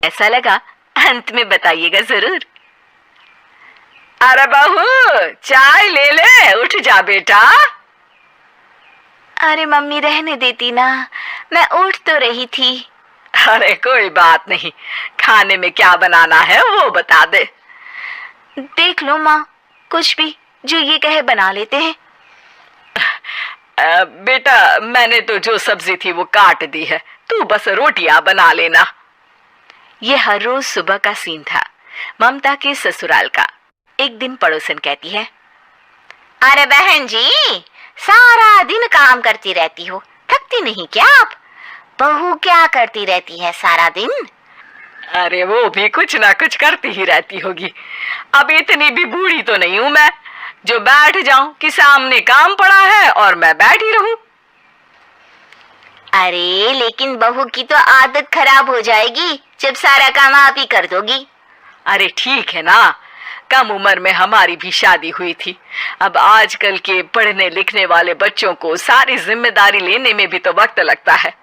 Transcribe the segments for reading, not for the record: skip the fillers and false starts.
ऐसा लगा अंत में बताइएगा जरूर। अरे बहू, चाय ले ले, उठ जा बेटा। अरे मम्मी रहने देती ना, मैं उठ तो रही थी। अरे कोई बात नहीं, खाने में क्या बनाना है वो बता दे। देख लो माँ, कुछ भी जो ये कहे बना लेते हैं। बेटा मैंने तो जो सब्जी थी वो काट दी है, तू बस रोटियां बना लेना। ये हर रोज सुबह का सीन था ममता के ससुराल का। एक दिन पड़ोसन कहती है, अरे बहन जी, सारा दिन काम करती रहती हो, थकती नहीं क्या आप? बहू क्या करती रहती है सारा दिन? अरे वो भी कुछ ना कुछ करती ही रहती होगी। अब इतनी भी बूढ़ी तो नहीं हूं मैं जो बैठ जाऊं कि सामने काम पड़ा है और मैं बैठी रहूं। अरे लेकिन बहू की तो आदत खराब हो जाएगी जब सारा काम आप ही कर दोगी। अरे ठीक है ना, कम उम्र में हमारी भी शादी हुई थी। अब आजकल के पढ़ने लिखने वाले बच्चों को सारी जिम्मेदारी लेने में भी तो वक्त लगता है।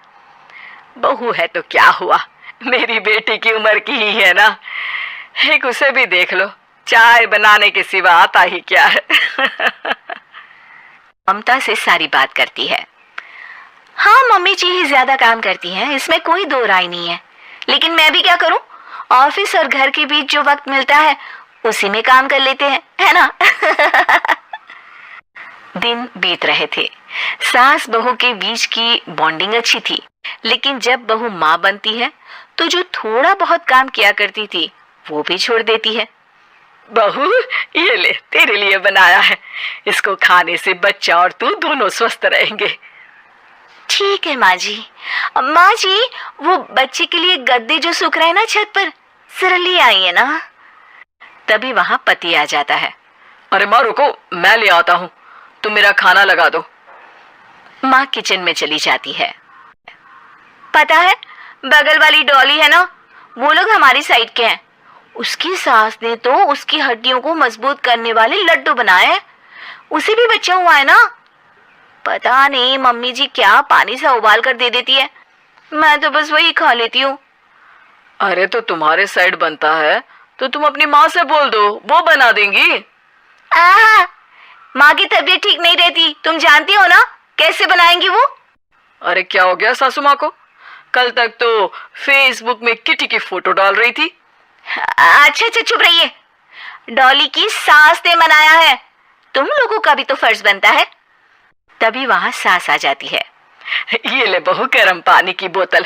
बहू है तो क्या हुआ, मेरी बेटी की उम्र की ही है ना। एक उसे भी देख लो, चाय बनाने के सिवा आता ही क्या है। ममता से सारी बात करती है। हाँ मम्मी जी ही ज्यादा काम करती हैं, इसमें कोई दो राय नहीं है। लेकिन मैं भी क्या करूं, ऑफिस और घर के बीच जो वक्त मिलता है उसी में काम कर लेते हैं, है ना। दिन बीत रहे थे। सास बहू के बीच की बॉन्डिंग अच्छी थी, लेकिन जब बहू माँ बनती है तो जो थोड़ा बहुत काम किया करती थी वो भी छोड़ देती है। बहू ये ले, तेरे लिए बनाया है, इसको खाने से बच्चा और तू दोनों स्वस्थ रहेंगे। ठीक है माँ जी। माँ जी, वो बच्चे के लिए गद्दे जो सूख रहे हैं ना छत पर, जरा ले आइए ना। तभी वहां पति आ जाता है। अरे माँ रुको, मैं ले आता हूँ, तुम मेरा खाना लगा दो। माँ किचन में चली जाती है। पता है, बगल वाली डॉली है ना, वो लोग हमारी साइड के हैं। उसकी सास ने तो उसकी हड्डियों को मजबूत करने वाले लड्डू बनाए हैं। उसे भी बच्चा हुआ है ना। पता नहीं मम्मी जी क्या पानी सा उबाल कर दे देती है, मैं तो बस वही खा लेती हूँ। अरे तो तुम्हारे साइड बनता है तो तुम अपनी माँ से बोल दो, वो बना देंगी। माँ की तबीयत ठीक नहीं रहती, तुम जानती हो ना, कैसे बनाएंगी वो? अरे क्या हो गया सासू माँ को? कल तक तो फेसबुक में किटी की फोटो डाल रही थी। अच्छा अच्छा चुप रहिए। डॉली की सास ने मनाया है, तुम लोगों का भी तो फर्ज बनता है। तभी वहां सास आ जाती है। ये ले बहू गर्म पानी की बोतल,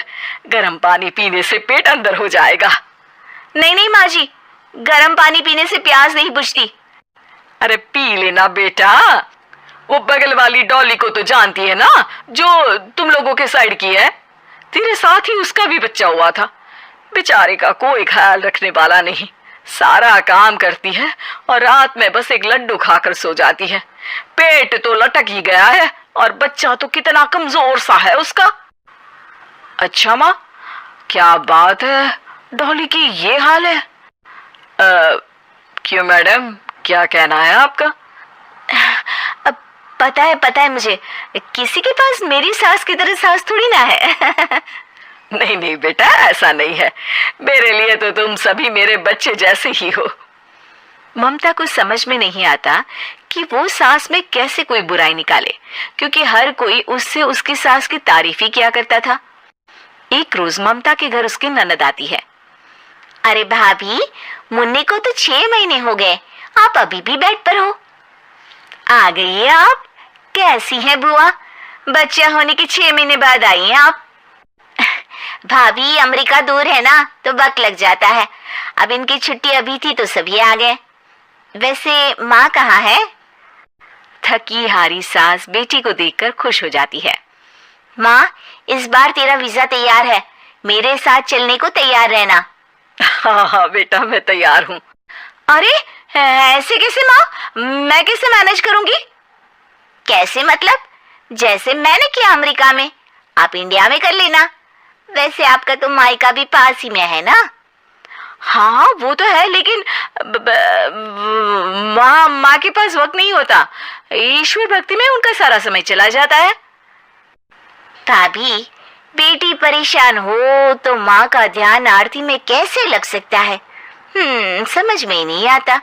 गर्म पानी पीने से पेट अंदर हो जाएगा। नहीं नहीं माँ जी, गर्म पानी पीने से प्यास नहीं बुझती। अरे पी लेना बेटा। वो बगल वाली डॉली को तो जानती है ना, जो तुम लोगों के साइड की है। तेरे साथ ही उसका भी बच्चा हुआ था। बेचारे का कोई ख्याल रखने वाला नहीं, सारा काम करती है और रात में बस एक लड्डू खाकर सो जाती है। पेट तो लटक ही गया है और बच्चा तो कितना कमजोर सा है उसका। अच्छा माँ, क्या बात है, डॉली की ये हाल है? क्यों मैडम, क्या कहना है आपका? पता है मुझे, किसी के पास मेरी सास की तरह सास थोड़ी ना है। नहीं नहीं बेटा, ऐसा नहीं है, मेरे लिए तो तुम सभी मेरे बच्चे जैसे ही हो। ममता को समझ में नहीं आता कि वो सास में कैसे कोई बुराई निकाले, क्योंकि हर कोई उससे उसकी सास की तारीफ ही किया करता था। एक रोज ममता के घर उसकी ननद आती है। अरे भाभी, मुन्नी को तो 6 महीने हो गए, आप अभी भी बेड पर हो। आ गई है आप? कैसी है बुआ, बच्चा होने के 6 महीने बाद आई हैं आप? भाभी अमेरिका दूर है ना, तो वक्त लग जाता है। अब इनकी छुट्टी अभी थी तो सभी आ गए। वैसे माँ कहाँ है? थकी हारी सास बेटी को देखकर खुश हो जाती है। माँ, इस बार तेरा वीजा तैयार है, मेरे साथ चलने को तैयार रहना। हाँ हाँ बेटा, मैं तैयार हूँ। अरे ऐसे कैसे माँ, मैं कैसे मैनेज करूंगी? कैसे मतलब? जैसे मैंने किया अमेरिका में, आप इंडिया में कर लेना। वैसे आपका तो मायका भी पास ही में है ना। हाँ वो तो है, लेकिन माँ के पास वक्त नहीं होता, ईश्वर भक्ति में उनका सारा समय चला जाता है। भाभी, बेटी परेशान हो तो माँ का ध्यान आरती में कैसे लग सकता है? समझ में ही नहीं आता।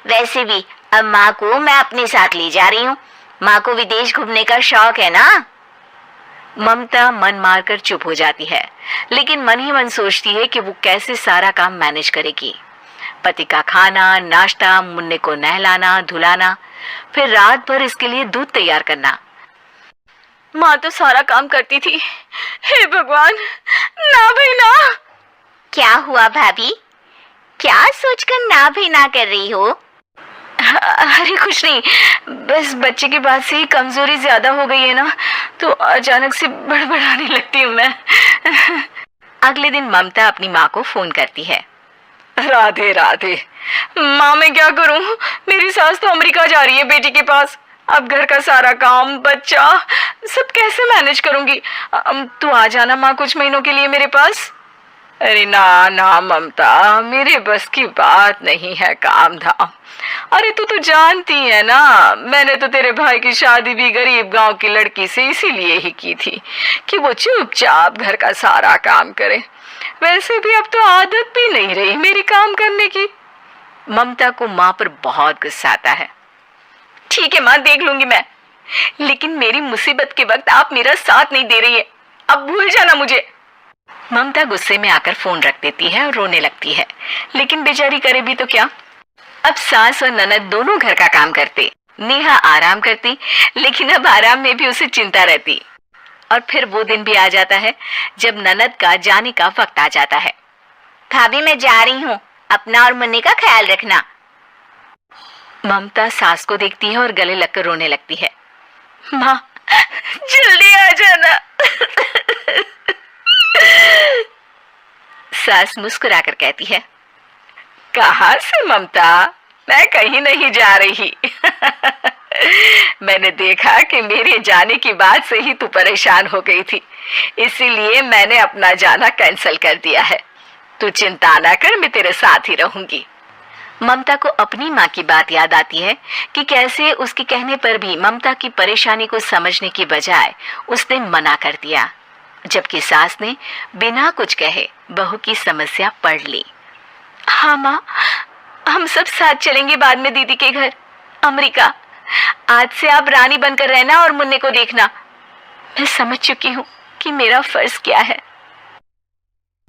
वैसे भी अब माँ को मैं अपने साथ ले जा रही हूँ। माँ को विदेश घूमने का शौक है ना। ममता मन मारकर चुप हो जाती है, लेकिन मन ही मन सोचती है कि वो कैसे सारा काम मैनेज करेगी। पति का खाना, नाश्ता, मुन्ने को नहलाना धुलाना, फिर रात भर इसके लिए दूध तैयार करना। माँ तो सारा काम करती थी। हे भगवान, ना भाई ना। क्या हुआ भाभी? क्या सोचकर ना भी ना कर रही हो? अरे कुछ नहीं, बस बच्चे के बाद से ही कमजोरी ज्यादा हो गई है ना, तो अचानक से बड़बड़ाने लगती हूँ मैं। अगले दिन ममता अपनी माँ को फोन करती है। राधे राधे। माँ मैं क्या करूँ, मेरी सास तो अमेरिका जा रही है बेटी के पास। अब घर का सारा काम, बच्चा, सब कैसे मैनेज करूंगी। तू आ जाना माँ कुछ महीनों के लिए मेरे पास। अरे ना ना ममता, मेरे बस की बात नहीं है काम धाम। अरे तू तो जानती है ना, मैंने तो तेरे भाई की शादी भी गरीब गांव की लड़की से इसीलिए ही की थी कि वो चुपचाप घर का सारा काम करे। वैसे भी अब तो आदत भी नहीं रही मेरी काम करने की। ममता को माँ पर बहुत गुस्सा आता है। ठीक है माँ, देख लूंगी मैं, लेकिन मेरी मुसीबत के वक्त आप मेरा साथ नहीं दे रही है, अब भूल जाना मुझे। ममता गुस्से में आकर फोन रख देती है और रोने लगती है, लेकिन बेचारी करे भी तो क्या। अब सास और ननद दोनों घर का काम करते, नेहा आराम करती, लेकिन अब आराम में भी उसे चिंता रहती। और फिर वो दिन भी आ जाता है जब ननद का जाने का वक्त आ जाता है। भाभी मैं जा रही हूँ, अपना और मुन्ने का ख्याल रखना। ममता सास को देखती है और गले लगकर रोने लगती है। माँ जल्दी आ जाना। सास मुस्कुराकर कहती है, कहाँ से ममता, मैं कहीं नहीं जा रही। मैंने देखा कि मेरे जाने की बात से ही तू परेशान हो गई थी, इसीलिए मैंने अपना जाना कैंसिल कर दिया है। तू चिंता ना कर, मैं तेरे साथ ही रहूंगी। ममता को अपनी माँ की बात याद आती है कि कैसे उसके कहने पर भी ममता की परेशानी को समझने की बजाय उसने मना कर दिया, जबकि सास ने बिना कुछ कहे बहू की समस्या पढ़ ली। हाँ माँ, हम सब साथ चलेंगे बाद में दीदी के घर अमेरिका। आज से आप रानी बनकर रहना और मुन्ने को देखना। मैं समझ चुकी हूँ कि मेरा फर्ज क्या है।